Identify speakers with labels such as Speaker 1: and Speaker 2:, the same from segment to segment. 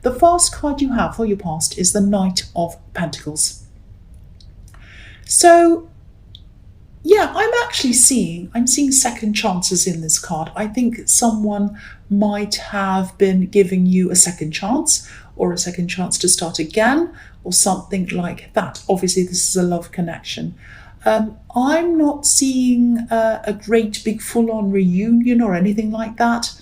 Speaker 1: The first card you have for your past is the Knight of Pentacles. So yeah, I'm seeing second chances in this card. I think someone might have been giving you a second chance, or a second chance to start again, or something like that. Obviously, this is a love connection. I'm not seeing a great big full-on reunion or anything like that.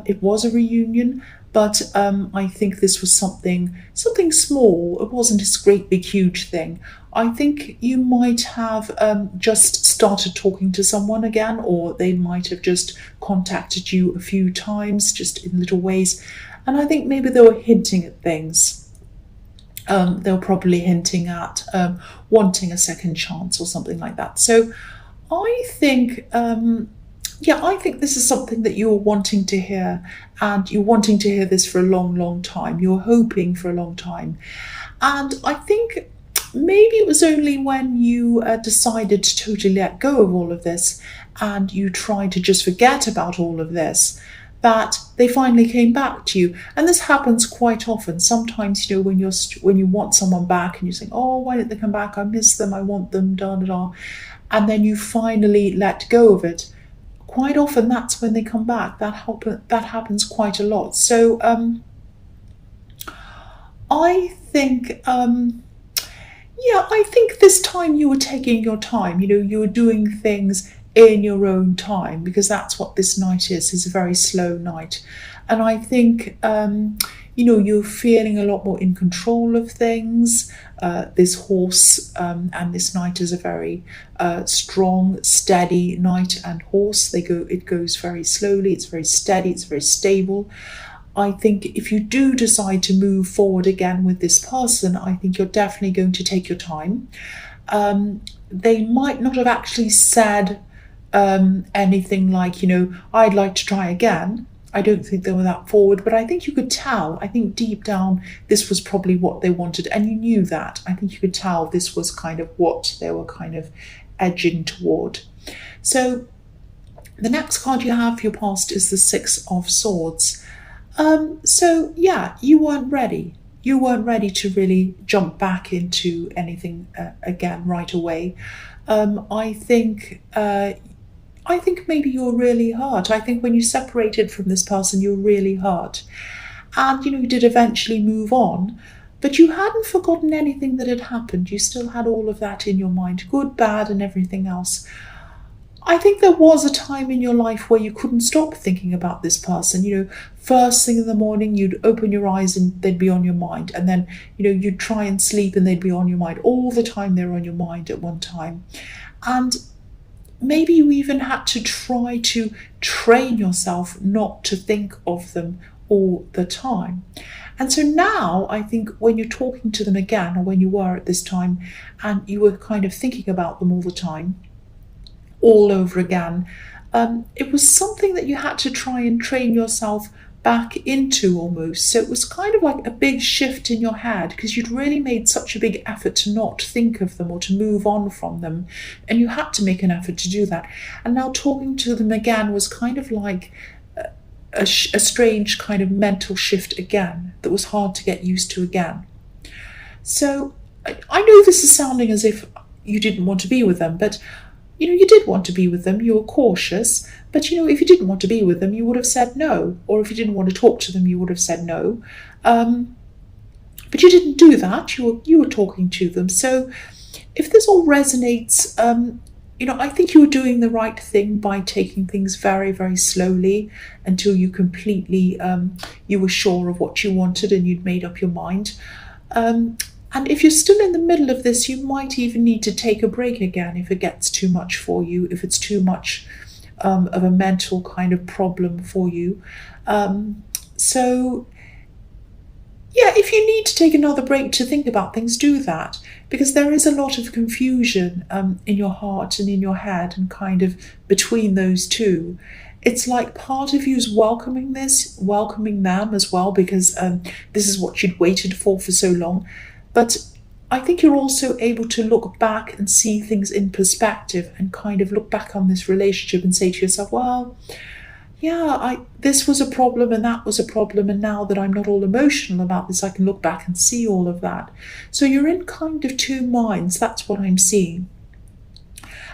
Speaker 1: It was a reunion, but I think this was something small. It wasn't this great big huge thing. I think you might have just started talking to someone again, or they might have just contacted you a few times, just in little ways. And I think maybe they were hinting at things. They were probably hinting at wanting a second chance or something like that. So I think, I think this is something that you're wanting to hear, and you're wanting to hear this for a long, long time. You're hoping for a long time. And I think maybe it was only when you decided to totally let go of all of this, and you tried to just forget about all of this, that they finally came back to you. And this happens quite often. Sometimes, when you want someone back and you're saying, oh, why didn't they come back? I miss them, I want them, da da da. And then you finally let go of it. Quite often that's when they come back. That happens quite a lot. So I think I think this time you were taking your time. You were doing things in your own time, because that's what this night is. It's a very slow night. And I think, you're feeling a lot more in control of things. This horse and this knight is a very strong, steady knight and horse. It goes very slowly. It's very steady. It's very stable. I think if you do decide to move forward again with this person, I think you're definitely going to take your time. They might not have actually said anything like, I'd like to try again. I don't think they were that forward, but I think you could tell. I think deep down, this was probably what they wanted, and you knew that. I think you could tell this was kind of what they were kind of edging toward. So the next card you have for your past is the Six of Swords. So yeah, you weren't ready. You weren't ready to really jump back into anything again right away. I think maybe you're really hurt. I think when you separated from this person, you're really hurt. And, you did eventually move on, but you hadn't forgotten anything that had happened. You still had all of that in your mind, good, bad, and everything else. I think there was a time in your life where you couldn't stop thinking about this person. First thing in the morning, you'd open your eyes and they'd be on your mind. And then, you'd try and sleep and they'd be on your mind. All the time they were on your mind at one time. And maybe you even had to try to train yourself not to think of them all the time. And so now I think when you're talking to them again, or when you were at this time, and you were kind of thinking about them all the time, all over again, it was something that you had to try and train yourself back into almost. So it was kind of like a big shift in your head, because you'd really made such a big effort to not think of them or to move on from them, and you had to make an effort to do that. And now talking to them again was kind of like a strange kind of mental shift again that was hard to get used to again. So I know this is sounding as if you didn't want to be with them, but you did want to be with them. You were cautious, but if you didn't want to be with them, you would have said no. Or if you didn't want to talk to them, you would have said no. But you didn't do that. You were talking to them. So if this all resonates, I think you were doing the right thing by taking things very, very slowly until you completely, you were sure of what you wanted and you'd made up your mind. And if you're still in the middle of this, you might even need to take a break again if it gets too much for you, if it's too much of a mental kind of problem for you. So, yeah, if you need to take another break to think about things, do that, because there is a lot of confusion in your heart and in your head, and kind of between those two. It's like part of you is welcoming them as well, because this is what you'd waited for so long. But I think you're also able to look back and see things in perspective, and kind of look back on this relationship and say to yourself, well, yeah, this was a problem and that was a problem, and now that I'm not all emotional about this, I can look back and see all of that. So you're in kind of two minds. That's what I'm seeing.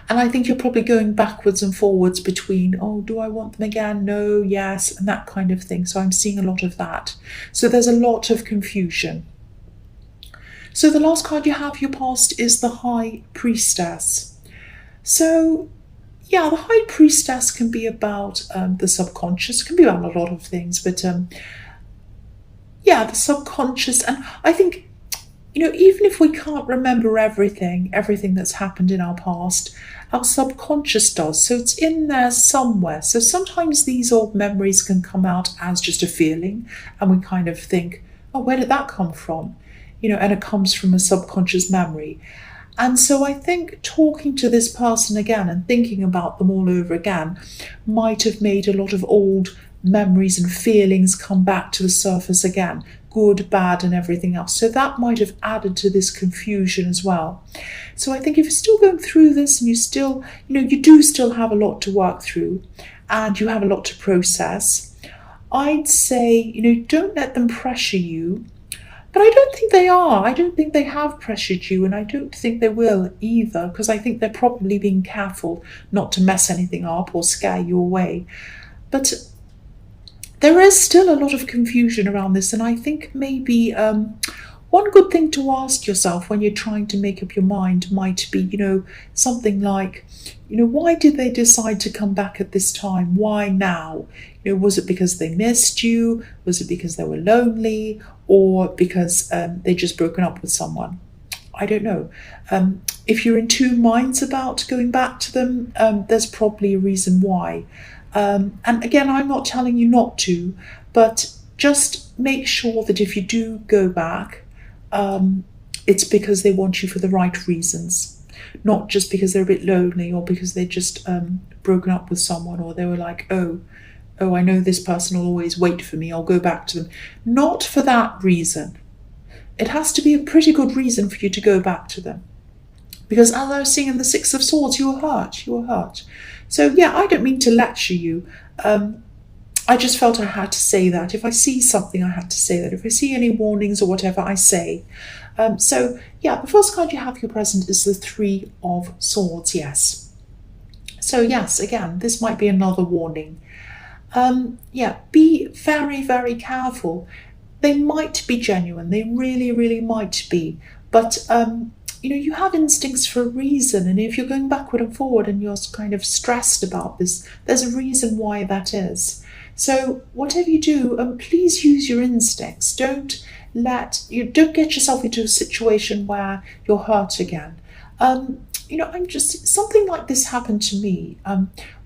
Speaker 1: And I think you're probably going backwards and forwards between, oh, do I want them again? No, yes, and that kind of thing. So I'm seeing a lot of that. So there's a lot of confusion. So the last card you have, your past, is the High Priestess. So yeah, the High Priestess can be about the subconscious, can be about a lot of things, but yeah, the subconscious. And I think, even if we can't remember everything that's happened in our past, our subconscious does. So it's in there somewhere. So sometimes these old memories can come out as just a feeling, and we kind of think, oh, where did that come from? And it comes from a subconscious memory. And so I think talking to this person again and thinking about them all over again might have made a lot of old memories and feelings come back to the surface again, good, bad, and everything else. So that might have added to this confusion as well. So I think if you're still going through this and you still, you do still have a lot to work through and you have a lot to process, I'd say, don't let them pressure you. But I don't think they are. I don't think they have pressured you, and I don't think they will either, because I think they're probably being careful not to mess anything up or scare you away. But there is still a lot of confusion around this, and I think maybe one good thing to ask yourself when you're trying to make up your mind might be, something like, why did they decide to come back at this time? Why now? Was it because they missed you? Was it because they were lonely? Or because they just broken up with someone? I don't know. If you're in two minds about going back to them, there's probably a reason why. And again, I'm not telling you not to, but just make sure that if you do go back, it's because they want you for the right reasons, not just because they're a bit lonely or because they just broken up with someone, or they were like, oh, I know this person will always wait for me, I'll go back to them. Not for that reason. It has to be a pretty good reason for you to go back to them. Because as I was seeing in the Six of Swords, you were hurt. So yeah, I don't mean to lecture you. I just felt I had to say that. If I see something, I had to say that. If I see any warnings or whatever, I say. So yeah, the first card you have your present is the Three of Swords, yes. So yes, again, this might be another warning. Yeah, be very, very careful. They might be genuine. They really, really might be. But, you have instincts for a reason. And if you're going backward and forward and you're kind of stressed about this, there's a reason why that is. So whatever you do, please use your instincts. Don't get yourself into a situation where you're hurt again. Something like this happened to me,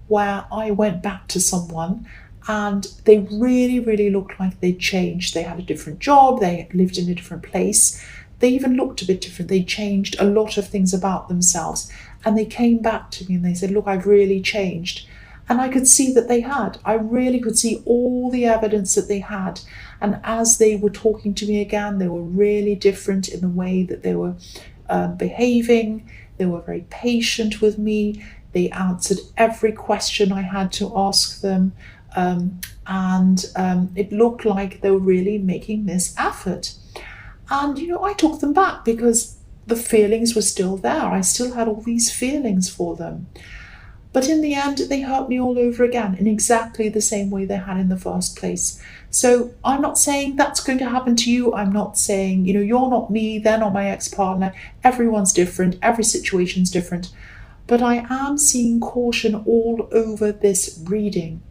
Speaker 1: where I went back to someone and they really, really looked like they'd changed. They had a different job, they lived in a different place, they even looked a bit different. They changed a lot of things about themselves. And they came back to me and they said, look, I've really changed. And I could see that they had. I really could see all the evidence that they had. And as they were talking to me again, they were really different in the way that they were behaving. They were very patient with me. They answered every question I had to ask them. It looked like they were really making this effort. And, I took them back because the feelings were still there. I still had all these feelings for them. But in the end, they hurt me all over again in exactly the same way they had in the first place. So I'm not saying that's going to happen to you. I'm not saying, you're not me, they're not my ex-partner. Everyone's different. Every situation's different. But I am seeing caution all over this reading.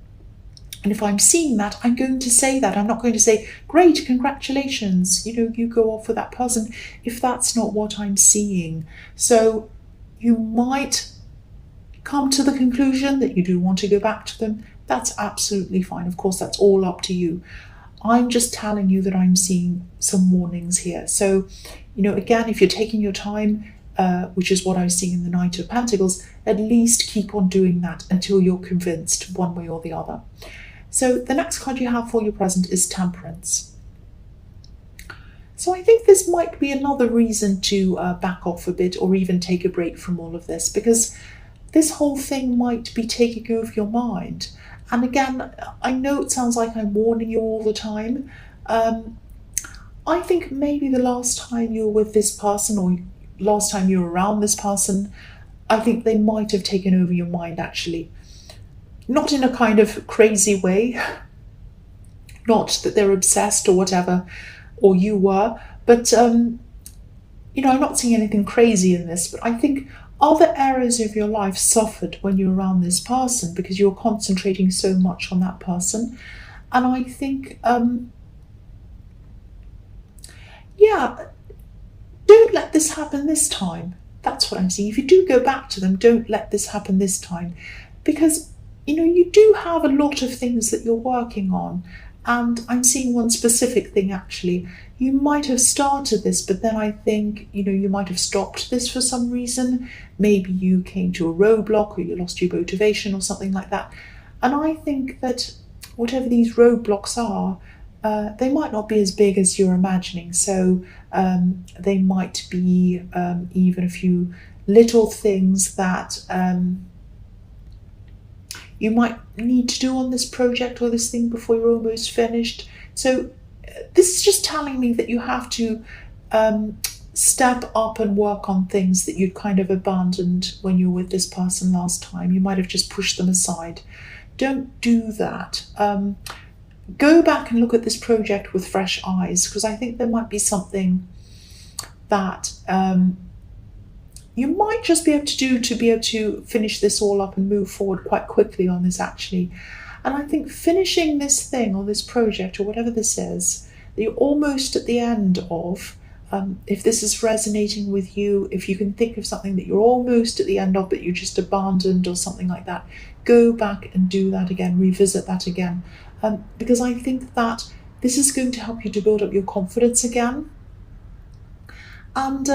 Speaker 1: And if I'm seeing that, I'm going to say that. I'm not going to say, great, congratulations, you go off with that person, if that's not what I'm seeing. So you might come to the conclusion that you do want to go back to them. That's absolutely fine. Of course, that's all up to you. I'm just telling you that I'm seeing some warnings here. So, again, if you're taking your time, which is what I was seeing in the Knight of Pentacles, at least keep on doing that until you're convinced one way or the other. So the next card you have for your present is Temperance. So I think this might be another reason to back off a bit or even take a break from all of this, because this whole thing might be taking over your mind. And again, I know it sounds like I'm warning you all the time. Um, I think maybe the last time you were with this person, or last time you were around this person, I think they might have taken over your mind actually. Not in a kind of crazy way, not that they're obsessed or whatever, or you were, but I'm not seeing anything crazy in this, but I think other areas of your life suffered when you're around this person because you're concentrating so much on that person. And I think, yeah, don't let this happen this time. That's what I'm seeing. If you do go back to them, don't let this happen this time. Because, you do have a lot of things that you're working on. And I'm seeing one specific thing actually. You might have started this, but then I think, you might have stopped this for some reason. Maybe you came to a roadblock or you lost your motivation or something like that. And I think that whatever these roadblocks are, they might not be as big as you're imagining. So they might be even a few little things that you might need to do on this project or this thing before you're almost finished. So this is just telling me that you have to step up and work on things that you'd kind of abandoned when you were with this person last time. You might have just pushed them aside. Don't do that. Go back and look at this project with fresh eyes, because I think there might be something that you might just be able to do to be able to finish this all up and move forward quite quickly on this actually. And I think finishing this thing or this project or whatever this is that you're almost at the end of, if this is resonating with you, if you can think of something that you're almost at the end of but you just abandoned or something like that, go back and do that again, revisit that again. Because I think that this is going to help you to build up your confidence again. And,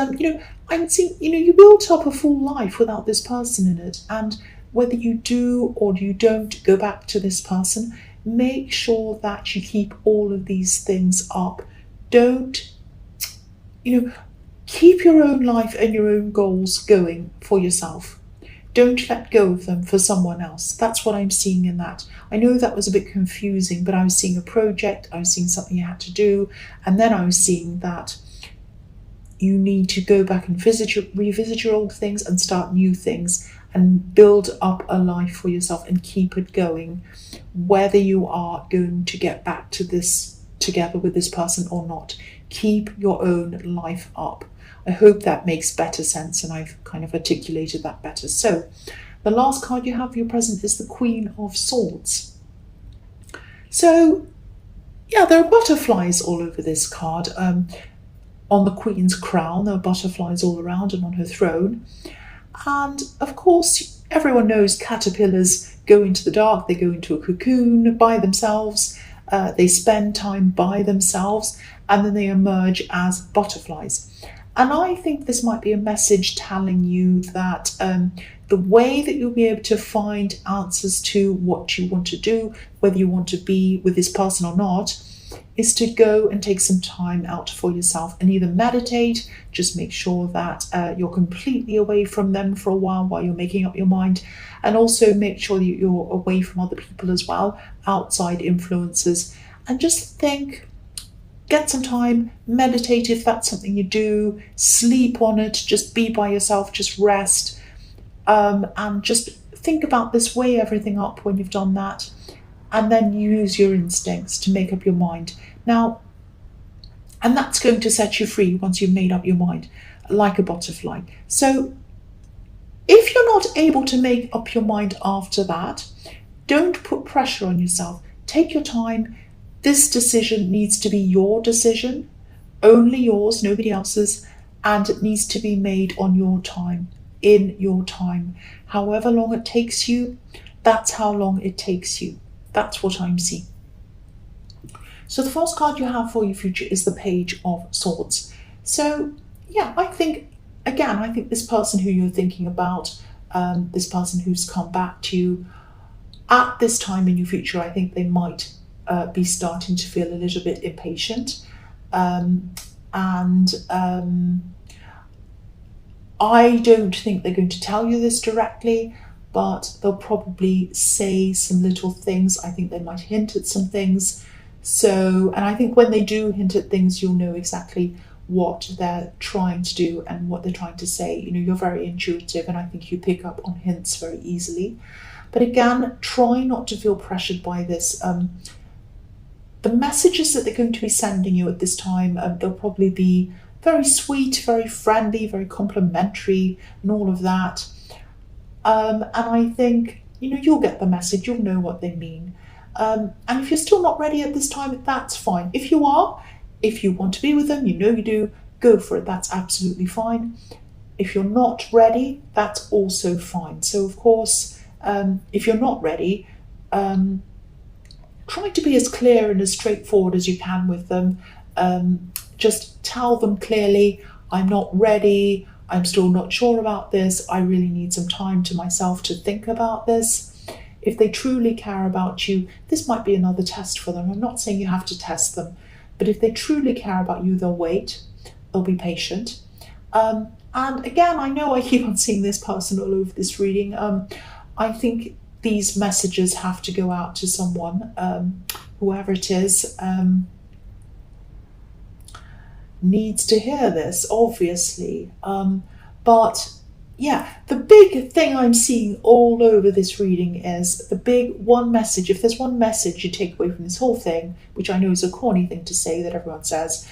Speaker 1: I'm seeing, you built up a full life without this person in it. And whether you do or you don't go back to this person, make sure that you keep all of these things up. Don't, keep your own life and your own goals going for yourself. Don't let go of them for someone else. That's what I'm seeing in that. I know that was a bit confusing, but I was seeing a project, I was seeing something you had to do, and then I was seeing that you need to go back and revisit your old things and start new things and build up a life for yourself and keep it going, whether you are going to get back to this together with this person or not. Keep your own life up. I hope that makes better sense and I've kind of articulated that better. So the last card you have for your present is the Queen of Swords. So yeah, there are butterflies all over this card. On the Queen's crown, there are butterflies all around and on her throne. And of course, everyone knows caterpillars go into the dark, they go into a cocoon by themselves, they spend time by themselves, and then they emerge as butterflies. And I think this might be a message telling you that the way that you'll be able to find answers to what you want to do, whether you want to be with this person or not, is to go and take some time out for yourself and either meditate, just make sure that you're completely away from them for a while you're making up your mind, and also make sure that you're away from other people as well, outside influences, and just think. Get some time, meditate if that's something you do, sleep on it, just be by yourself, just rest, and just think about this, weigh everything up when you've done that, and then use your instincts to make up your mind. Now, and that's going to set you free once you've made up your mind, like a butterfly. So if you're not able to make up your mind after that, don't put pressure on yourself. Take your time. This decision needs to be your decision, only yours, nobody else's, and it needs to be made on your time, in your time. However long it takes you, that's how long it takes you. That's what I'm seeing. So the first card you have for your future is the Page of Swords. So yeah, I think this person who you're thinking about, this person who's come back to you at this time in your future, I think they might be starting to feel a little bit impatient. I don't think they're going to tell you this directly, but they'll probably say some little things. I think they might hint at some things. So, and I think when they do hint at things, you'll know exactly what they're trying to do and what they're trying to say. You know, you're very intuitive, and I think you pick up on hints very easily. But again, try not to feel pressured by this. The messages that they're going to be sending you at this time, they'll probably be very sweet, very friendly, very complimentary, and all of that. And I think, you know, you'll get the message, you'll know what they mean. And if you're still not ready at this time, that's fine. If you are, if you want to be with them, you know you do, go for it, that's absolutely fine. If you're not ready, that's also fine. So of course, if you're not ready, try to be as clear and as straightforward as you can with them. Just tell them clearly, I'm not ready, I'm still not sure about this, I really need some time to myself to think about this. If they truly care about you, this might be another test for them. I'm not saying you have to test them, but if they truly care about you, they'll wait, they'll be patient. And again, I know I keep on seeing this person all over this reading. I think these messages have to go out to someone, whoever it is, needs to hear this, obviously. But yeah, the big thing I'm seeing all over this reading is the big one message. If there's one message you take away from this whole thing, which I know is a corny thing to say that everyone says,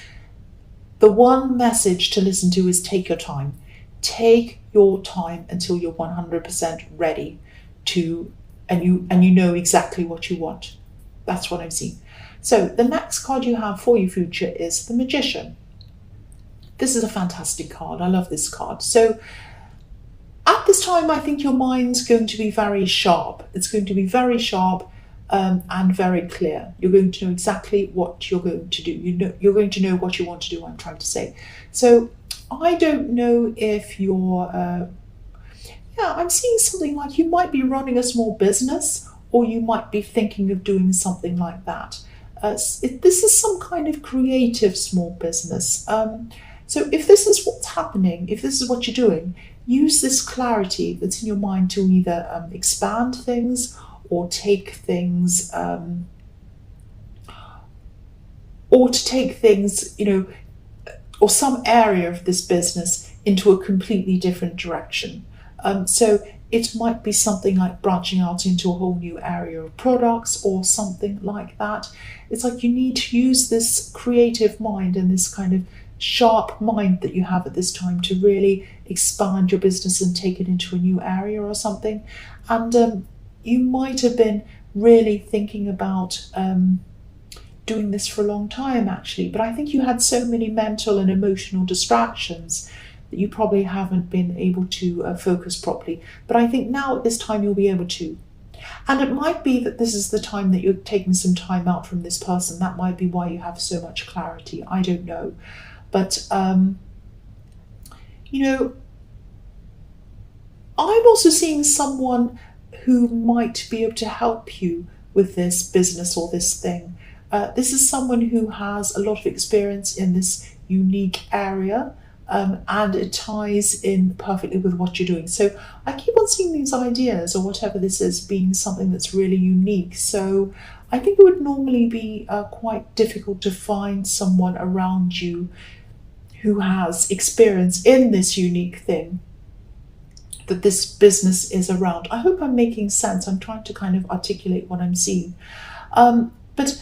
Speaker 1: the one message to listen to is take your time. Take your time until you're 100% ready to, and you know exactly what you want. That's what I'm seeing. So the next card you have for your future is the Magician. This is a fantastic card. I love this card. So at this time, I think your mind's going to be very sharp. It's going to be very sharp and very clear. You're going to know exactly what you're going to do. You're going to know what you want to do, I'm trying to say. So I don't know if you're, I'm seeing something like you might be running a small business, or you might be thinking of doing something like that. This is some kind of creative small business. So if this is what's happening, if this is what you're doing, use this clarity that's in your mind to either expand things or take things, you know, or some area of this business into a completely different direction. So it might be something like branching out into a whole new area of products or something like that. It's like you need to use this creative mind and this kind of sharp mind that you have at this time to really expand your business and take it into a new area or something. And you might have been really thinking about doing this for a long time, actually, but I think you had so many mental and emotional distractions that you probably haven't been able to focus properly. But I think now at this time you'll be able to. And it might be that this is the time that you're taking some time out from this person. That might be why you have so much clarity. I don't know. But, you know, I'm also seeing someone who might be able to help you with this business or this thing. This is someone who has a lot of experience in this unique area, and it ties in perfectly with what you're doing. So I keep on seeing these ideas or whatever this is being something that's really unique. So I think it would normally be quite difficult to find someone around you who has experience in this unique thing that this business is around. I hope I'm making sense. I'm trying to kind of articulate what I'm seeing. But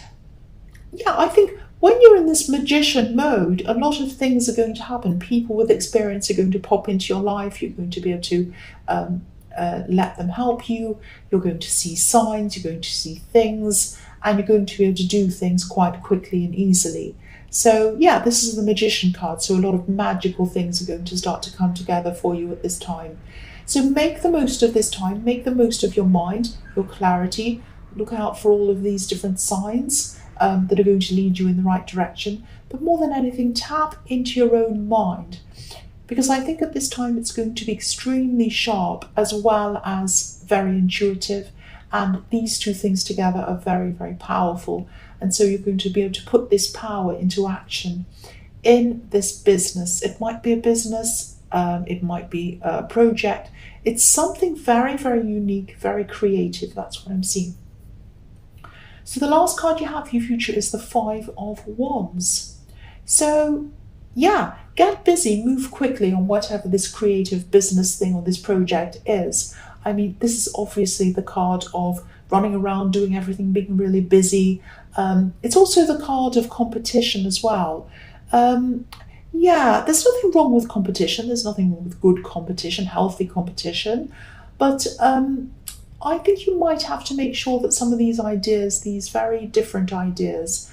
Speaker 1: yeah, I think when you're in this magician mode, a lot of things are going to happen. People with experience are going to pop into your life. You're going to be able to let them help you. You're going to see signs, you're going to see things, and you're going to be able to do things quite quickly and easily. So yeah, this is the Magician card. So a lot of magical things are going to start to come together for you at this time. So make the most of this time. Make the most of your mind, your clarity. Look out for all of these different signs that are going to lead you in the right direction. But more than anything, tap into your own mind. Because I think at this time it's going to be extremely sharp as well as very intuitive. And these two things together are very, very powerful. And so you're going to be able to put this power into action in this business. It might be a business it might be a project. It's something very, very unique, very creative. That's what I'm seeing. So the last card you have for your future is the Five of Wands. So yeah, get busy, move quickly on whatever this creative business thing or this project is. I mean, this is obviously the card of running around, doing everything, being really busy. It's also the card of competition as well. Yeah, there's nothing wrong with competition. There's nothing wrong with good competition, healthy competition. But I think you might have to make sure that some of these ideas, these very different ideas,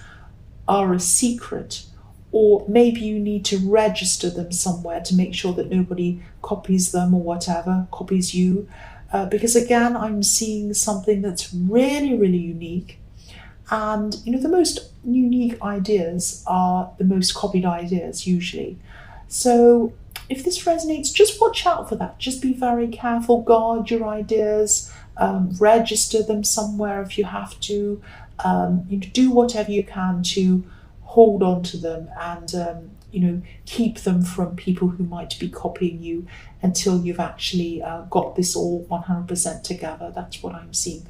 Speaker 1: are a secret, or maybe you need to register them somewhere to make sure that nobody copies them or whatever, copies you. Because again, I'm seeing something that's really, really unique. And the most unique ideas are the most copied ideas usually. So if this resonates, just watch out for that. Just be very careful, guard your ideas, register them somewhere if you have to. Do whatever you can to hold on to them and keep them from people who might be copying you until you've actually got this all 100% together. That's what I'm seeing.